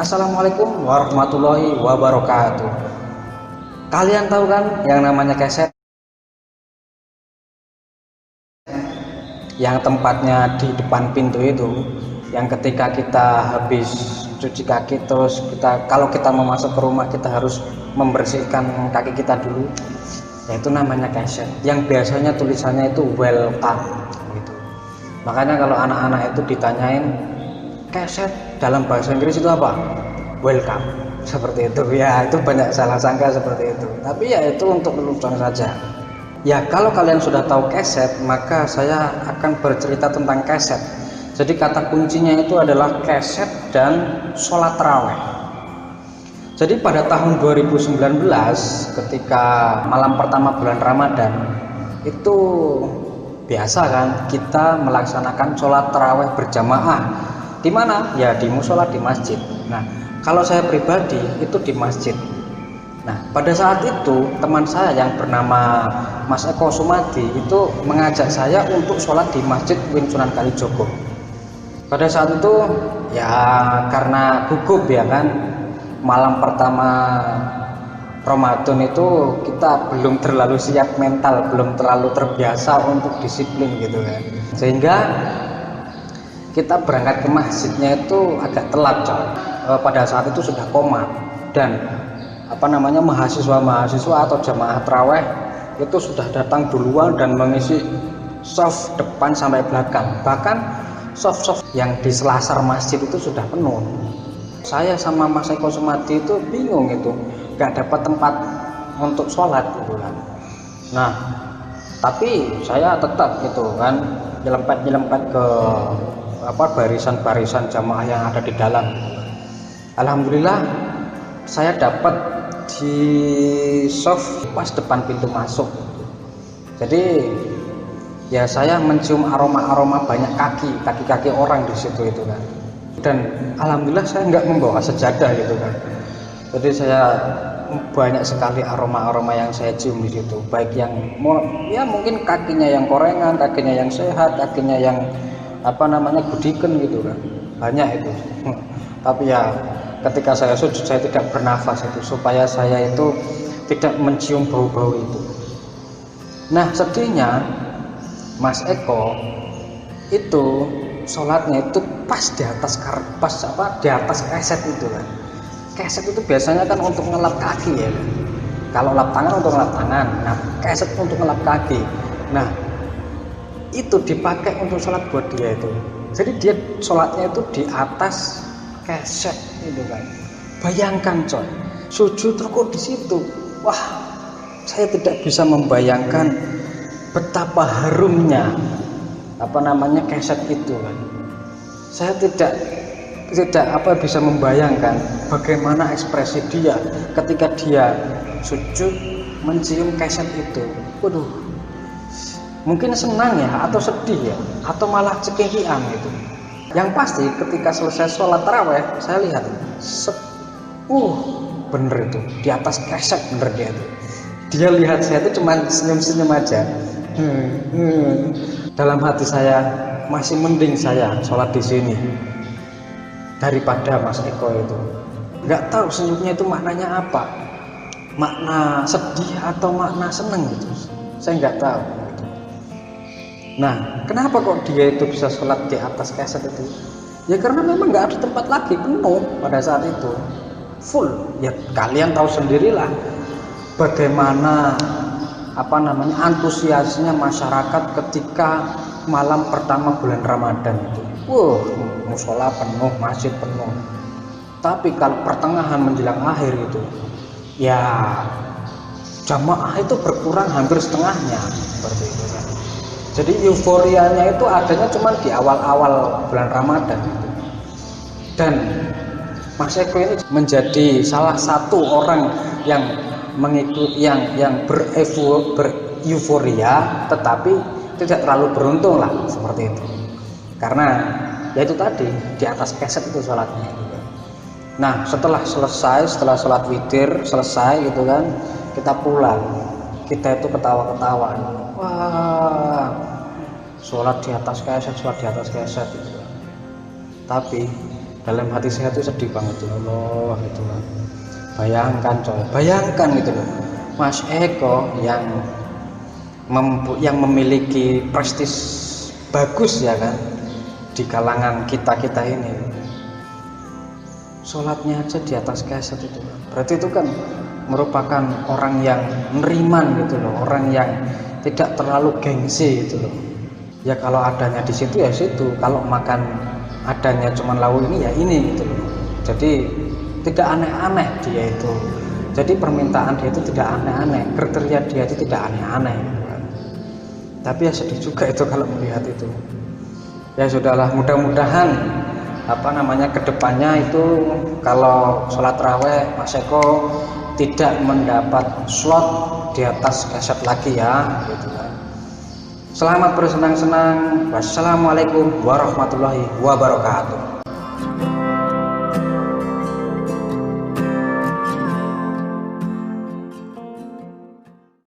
Assalamualaikum warahmatullahi wabarakatuh. Kalian tahu kan yang namanya keset, yang tempatnya di depan pintu itu, yang ketika kita habis cuci kaki terus kalau kita mau masuk ke rumah kita harus membersihkan kaki kita dulu. Ya, itu namanya keset, yang biasanya tulisannya itu welcome gitu. Makanya kalau anak-anak itu ditanyain keset dalam bahasa Inggris itu apa? Welcome, seperti itu ya. Itu banyak salah sangka seperti itu, tapi ya itu untuk lelucon saja ya. Kalau kalian sudah tahu keset, maka saya akan bercerita tentang keset. Jadi kata kuncinya itu adalah keset dan sholat taraweh. Jadi pada tahun 2019 ketika malam pertama bulan Ramadan itu biasa kan kita melaksanakan sholat taraweh berjamaah. Di mana? Ya di musola, di masjid. Nah, kalau saya pribadi itu di masjid. Nah, pada saat itu teman saya yang bernama Mas Eko Sumadi itu mengajak saya untuk sholat di Masjid Win Sunan Kalijogo. Pada saat itu ya karena gugup ya kan, malam pertama Ramadan itu kita belum terlalu siap mental, belum terlalu terbiasa untuk disiplin gitu kan. Sehingga kita berangkat ke masjidnya itu agak telat coy. Pada saat itu sudah komat dan mahasiswa atau jamaah taraweh itu sudah datang duluan dan mengisi shaf depan sampai belakang. Bahkan shaf yang di selasar masjid itu sudah penuh. Saya sama Mas Eko Sumadi itu bingung itu, nggak dapat tempat untuk sholat gitu kan. Nah, tapi saya tetap gitu kan nyelempet ke barisan-barisan jamaah yang ada di dalam. Alhamdulillah saya dapat di soft pas depan pintu masuk. Jadi ya saya mencium aroma banyak kaki orang di situ itu kan. Dan alhamdulillah saya nggak membawa sejadah gitu kan. Jadi saya banyak sekali aroma yang saya cium di situ, baik yang ya mungkin kakinya yang korengan, kakinya yang sehat, kakinya yang gudiken gitu kan, banyak itu. Tapi ya ketika saya sujud saya tidak bernafas itu supaya saya itu tidak mencium bau-bau itu. Nah, sedihnya Mas Eko itu sholatnya itu pas di atas di atas keset itu kan. Keset itu biasanya kan untuk ngelap kaki ya kan? Kalau lap tangan untuk ngelap tangan, nah keset untuk ngelap kaki. Nah, itu dipakai untuk sholat buat dia itu. Jadi dia sholatnya itu di atas keset itu kan. Bayangkan coy, sujud terus di situ. Wah, saya tidak bisa membayangkan betapa harumnya keset itu kan. Saya tidak bisa membayangkan bagaimana ekspresi dia ketika dia sujud mencium keset itu. Waduh, mungkin senang ya, atau sedih ya, atau malah cekikian gitu. Yang pasti ketika selesai sholat taraweh saya lihat bener itu di atas keset, bener dia lihat saya itu cuma senyum-senyum aja. Dalam hati saya masih mending saya sholat di sini daripada Mas Eko itu. Nggak tahu senyumnya itu maknanya apa, makna sedih atau makna seneng gitu, saya nggak tahu. Nah, kenapa kok dia itu bisa sholat di atas keset itu? Ya karena memang nggak ada tempat lagi, penuh pada saat itu, full. Ya kalian tahu sendirilah bagaimana antusiasnya masyarakat ketika malam pertama bulan Ramadan itu. Musola penuh, masjid penuh. Tapi kalau pertengahan menjelang akhir itu, ya jamaah itu berkurang hampir setengahnya seperti itu kan. Jadi euforianya itu adanya cuma di awal-awal bulan Ramadan itu. Dan Mas Eko ini menjadi salah satu orang yang mengikuti yang bereuforia tetapi tidak terlalu beruntung lah seperti itu. Karena ya itu tadi di atas keset itu sholatnya gitu. Nah, setelah sholat witir selesai gitu kan, kita pulang, kita itu ketawa-ketawa. Wah, sholat di atas keset gitu. Tapi dalam hati saya tuh sedih banget ya Allah gitu kan. Bayangkan coy, bayangkan gitu loh, Mas Eko yang memiliki prestis bagus ya kan di kalangan kita ini, sholatnya aja di atas keset itu, berarti itu kan merupakan orang yang neriman gitu loh, orang yang tidak terlalu gengsi gitu loh. Ya kalau adanya di situ ya situ, kalau makan adanya cuman lauk ini ya ini gitu loh. Jadi tidak aneh-aneh dia itu, jadi permintaan dia itu tidak aneh-aneh, kriteria dia itu tidak aneh-aneh gitu kan. Tapi ya sedih juga itu kalau melihat itu. Ya sudahlah, mudah-mudahan kedepannya itu kalau sholat raweh Mas Eko tidak mendapat slot di atas keset lagi ya gitu kan. Selamat bersenang-senang. Wassalamualaikum warahmatullahi wabarakatuh.